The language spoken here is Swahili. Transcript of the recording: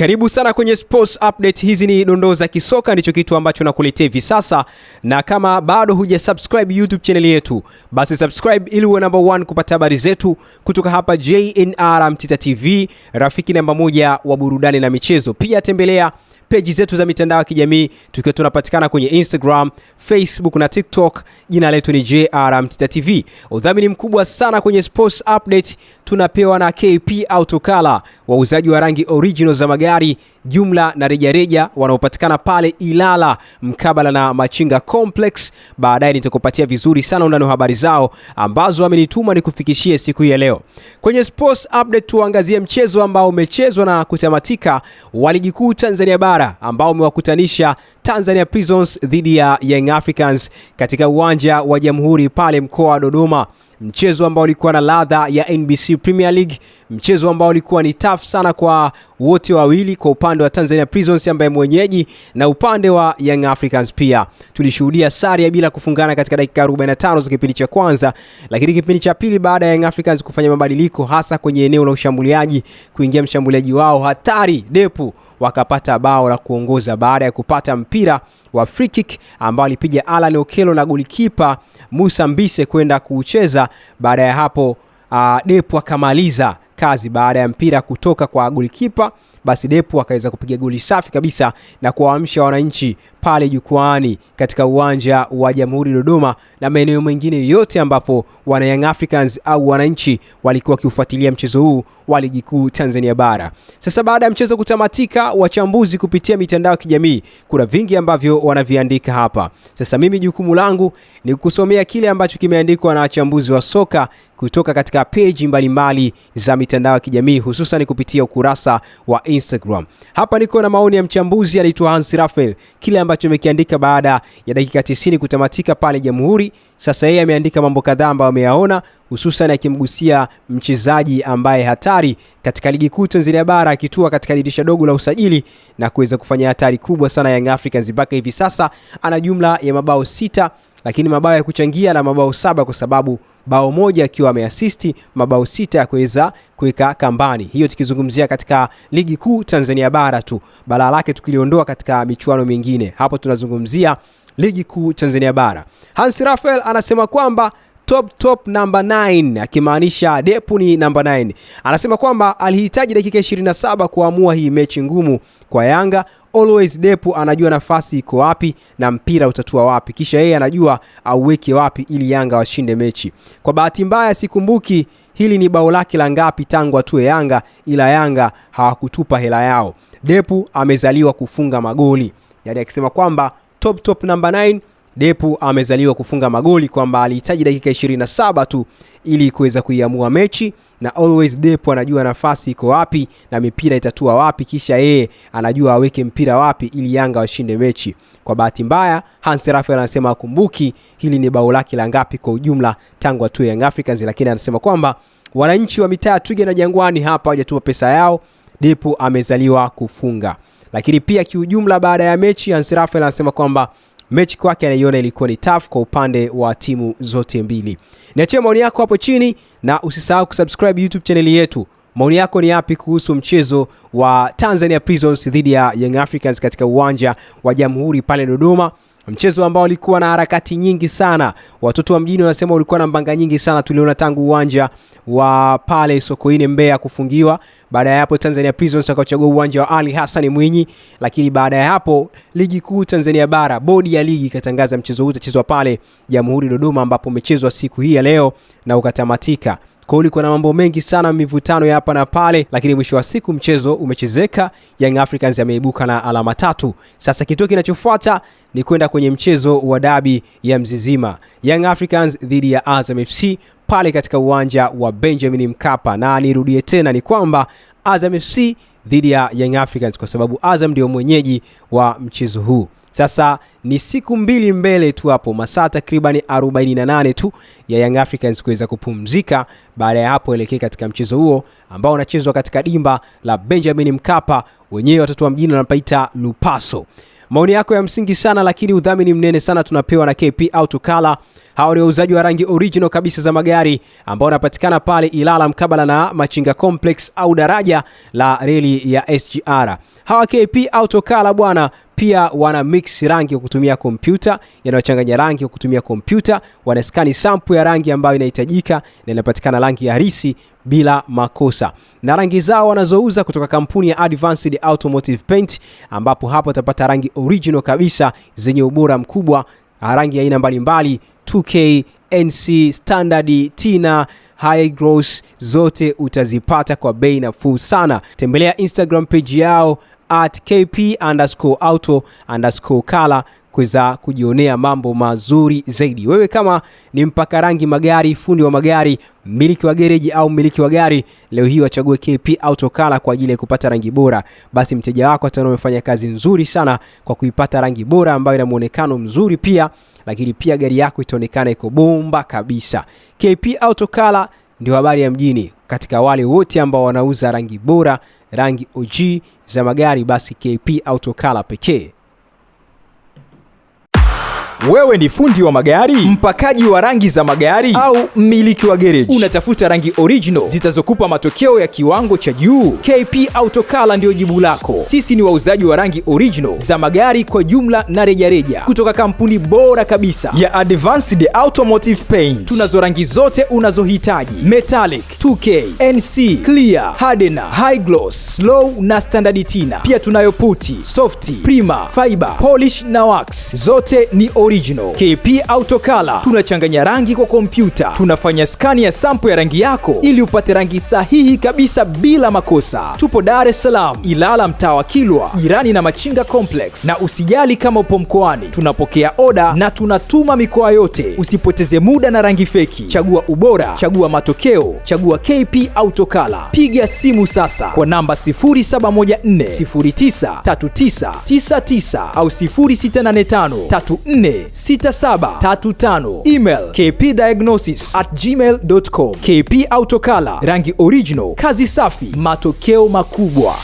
Karibu sana kwenye Sports Update. Hizi ni dondoo za kisoka, ndicho kitu ambacho nakuletea hivi sasa. Na kama bado hujasubscribe YouTube channel yetu, basi subscribe ili uwe number 1 kupata habari zetu kutoka hapa JNR Mtita TV, rafiki namba 1 wa burudani na michezo. Pia tembelea page zetu za mitandao ya kijamii, tukiwa tunapatikana kwenye Instagram, Facebook na TikTok. Jina letu ni JR Mtita TV. Udhamini mkubwa sana kwenye Sports Update tunapewa na KP Autocolor, wauzaji wa rangi original za magari jumla na rejareja, wanaopatikana pale Ilala mkabala na Machinga Complex. Baadaye nitakupatia vizuri sana undani wa habari zao ambazo amenituma nikufikishie siku hii ya leo. Kwenye Sports Update tuangazie mchezo ambao umechezwa na kutamatika wa ligi kuu Tanzania bara, ambao umewakutanisha Tanzania Prisons dhidi ya Young Africans katika uwanja wa Jamhuri pale mkoa wa Dodoma. Mchezo ambao ulikuwa na ladha ya NBC Premier League, mchezo ambao ulikuwa ni tough sana kwa wote wawili, kwa upande wa Tanzania Prisons ambaye mwenyeji na upande wa Young Africans. Pia tulishuhudia sare ya bila kufungana katika dakika 45 za kipindi cha kwanza, lakini kipindi cha pili baada ya Young Africans kufanya mabadiliko hasa kwenye eneo la ushambuliaji, kuingia mshambuliaji wao hatari Depu, wakapata bao la kuongoza baada ya kupata mpira wa free kick ambao alipiga Alan Okello na golikipa Musa Mbise kwenda kucheza. Baada ya hapo Depu akamaliza kazi baada ya mpira kutoka kwa golikipa. Basi Depu akaweza kupiga goli safi kabisa na kuwaamsha wananchi pale jukwaani katika uwanja wa Jamhuri Dodoma na maeneo mengine yote ambapo wana Young Africans au wananchi walikuwa kiufuatilia mchezo huu wa ligi kuu Tanzania bara. Sasa baada ya mchezo kutamatika, wachambuzi kupitia mitandao ya kijamii kuna vingi ambavyo wanaviandika hapa. Sasa mimi jukumu langu ni kusomea kile ambacho kimeandikwa na wachambuzi wa soka kutoka katika page mbalimbali za mitandao ya kijamii, hususan kupitia ukurasa wa Instagram. Hapa niko na maoni ya mchambuzi anaitwa Hans Raphael, kile ambacho amekiandika baada ya dakika 90 kutamatika pale Jamhuri. Sasa yeye ameandika mambo kadhaa ambayo ameyaona, hususan akimgusia mchezaji ambaye hatari katika ligi kuu Tanzania bara, akitua katika dirisha dogo la usajili na kuweza kufanya hatari kubwa sana Young Africans. Mpaka hivi sasa ana jumla ya mabao 6, lakini mabao ya kuchangia na mabao 7, kwa sababu bao moja akiwa ameassist, mabao 6 ya kuweza kuweka kambani. Hiyo tukizungumzia katika ligi kuu Tanzania bara tu, balaa lake tukiliondoa katika michuano mingine. Hapo tunazungumzia ligi kuu Tanzania bara. Hans Raphael anasema kwamba top number 9, akimaanisha Depu ni number 9. Anasema kwamba alihitaji dakika 27 kuamua hii mechi ngumu kwa Yanga. Always Depu anajua nafasi iko wapi na mpira utatua wapi, kisha yeye anajua auweke wapi ili Yanga washinde mechi. Kwa bahati mbaya sikumbuki hili ni bao lake la ngapi tangu atue Yanga, ila Yanga hawakutupa hela yao. Depu amezaliwa kufunga magoli. Yaani akisema kwamba top number 9, Depu amezaliwa kufunga magoli, kwamba alihitaji dakika 27 tu ili kuweza kuiamua mechi, na always Depu anajua nafasi iko wapi na mipira itatua wapi, kisha yeye anajua aweke mpira wapi ili Yanga washinde mechi. Kwa bahati mbaya Hans Raphael anasema akumbuki hili ni bao lake la ngapi kwa ujumla tangu atue Young Africans, lakini anasema kwamba wananchi wa mitaa Twiga na Jangwani hapa hawajatupa pesa yao, Depu amezaliwa kufunga. Lakini pia kiujumla baada ya mechi Hans Raphael anasema kwamba mechi kwake anaiona ilikuwa ni tough kwa upande wa timu zote mbili. Niachie maoni yako hapo chini na usisahau kusubscribe YouTube channel yetu. Maoni yako ni yapi kuhusu mchezo wa Tanzania Prisons dhidi ya Young Africans katika uwanja wa Jamhuri pale Dodoma? Mchezo ambao ulikuwa na harakati nyingi sana. Watoto wa mjini wanasema ulikuwa na mbanga nyingi sana. Tuliona tangu uwanja wa pale Sokoine Mbeya kufungiwa. Baada ya hapo Tanzania Prisons wakachagua uwanja wa Ali Hassan Mwinyi. Lakini baada ya hapo ligi kuu Tanzania bara, bodi ya ligi ikatangaza mchezo huu utachezwa pale Jamhuri Dodoma, ambapo umechezwa siku hii ya leo na ukatamatika. Kwa ulikuwa na mambo mengi sana, mivutano ya hapa na pale, lakini mwisho wa siku mchezo umechezeka. Young Africans yameibuka na alama 3. Sasa kituo kinachofuata ni kwenda kwenye mchezo wa dabi ya Mzizima, Young Africans dhidi ya Azam FC pale katika uwanja wa Benjamin Mkapa. Na nirudie tena ni kwamba Azam FC dhidi ya Young Africans, kwa sababu Azam ndio mwenyeji wa mchezo huu. Sasa ni siku 2 mbele tu hapo, masaa takriban 48 tu ya Young Africans kuweza kupumzika. Baada ya hapo elekea katika mchezo huo ambao unachezwa katika dimba la Benjamin Mkapa, wenyewe watoto wa mjini wanapaita Lupaso. Maoni yako ya msingi sana, lakini udhamini mnene sana tunapewa na KP Autocolor. Hao ni wauzaji wa rangi original kabisa za magari ambao wanapatikana pale Ilala mkabala na Machinga Complex au daraja la reli ya SGR. Hawa KP Auto Color bwana pia wana mix rangi kwa kutumia kompyuta, yanachanganya rangi kwa kutumia kompyuta, wanaskani sample ya rangi ambayo inahitajika na inapatikana rangi halisi bila makosa. Na rangi zao wanazouza kutoka kampuni ya Advanced Automotive Paint, ambapo hapo utapata rangi original kabisa zenye ubora mkubwa, rangi aina mbalimbali 2K, NC, Standard, Tina, High Gloss, zote utazipata kwa bei nafuu sana. Tembelea Instagram page yao @kp_auto_color kuweza kujionea mambo mazuri zaidi. Wewe kama ni mpaka rangi magari, fundi wa magari, mmiliki wa gereji au mmiliki wa gari, leo hii wachague KP Auto Color kwa ajili ya kupata rangi bora. Basi mteja wako ataona umefanya kazi nzuri sana kwa kuipata rangi bora ambayo ina muonekano mzuri pia, lakini pia gari yako itaonekana iko bomba kabisa. KP Auto Color ndio habari ya mjini. Katika wale wote ambao wanauza rangi bora, rangi OG za magari, basi KP Auto Color pekee. Wewe ni fundi wa magari, mpakaji wa rangi za magari, au mmiliki wa garage, unatafuta rangi original zitazokupa matokeo ya kiwango cha juu? KP Auto Color ndio jibu lako. Sisi ni wauzaji wa rangi original za magari kwa jumla na rejareja kutoka kampuni bora kabisa ya Advanced Automotive Paint. Tunazo rangi zote unazohitaji: metallic, 2K, NC, clear, hardener, high gloss, slow na standard tina. Pia tunayo puti, softy, prima, fiber, polish na wax. Zote ni original. KP Auto Color tunachanganya rangi kwa kompyuta. Tunafanya skani ya sample ya rangi yako ili upate rangi sahihi kabisa bila makosa. Tupo Dar es Salaam, Ilala, mtaa wa Kilwa, jirani na Machinga Complex. Na usijali kama upo mkoani, tunapokea oda na tunatuma mikoa yote. Usipoteze muda na rangi feki. Chagua ubora, chagua matokeo, chagua KP Auto Color. Piga simu sasa kwa namba 0714093999 au 0685346735. Email kpdiagnosis@gmail.com. KP Auto Color, rangi original, kazi safi, matokeo makubwa.